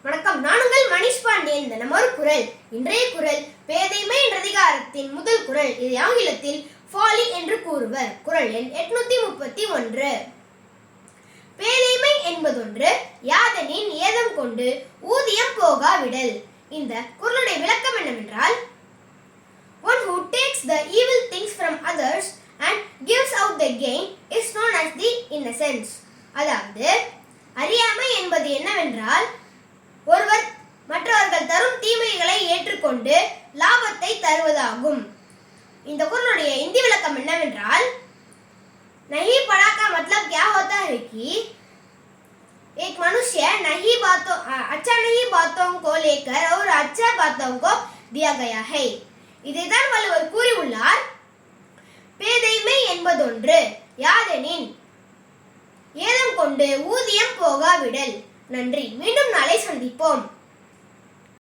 வணக்கம். நான் உங்கள் மணிஷ் பாண்டியன். தினமொரு குறள். இன்றைய குறள் பேதைமை என்ற அதிகாரத்தின் முதல் குறள். இது ஆங்கிலத்தில் ஃபாலி என்று கூறுவர். குறள் எண் 831. பேதைமை என்பதொன்று யாதெனின் ஏதம் கொண்டு ஊதியம் போகா விடல். இந்த குறளுடைய விளக்கம் என்னவென்றால், one who takes the evil things from others and gives out the gain is known as the innocence. அதாவது அறியாமை என்பது என்னவென்றால், ஒருவர் மற்றவர்கள் தரும் தீமைகளை ஏற்றுக்கொண்டு லாபத்தை தருவதாகும். இந்த குறளுடைய இந்தி விளக்கம் என்னவென்றால், नहीं पढ़ा का मतलब क्या होता है कि एक मनुष्य अच्छा नहीं बातों को लेकर और अच्छा बातों को दिया गया है. இதைதான் வள்ளுவர் கூறியுள்ளார். பேதைமை என்பதொன்று யாதெனின் ஏதம் கொண்டு ஊதியம் போகா விடல். நன்றி. மீண்டும் நாளை சந்திப்போம்.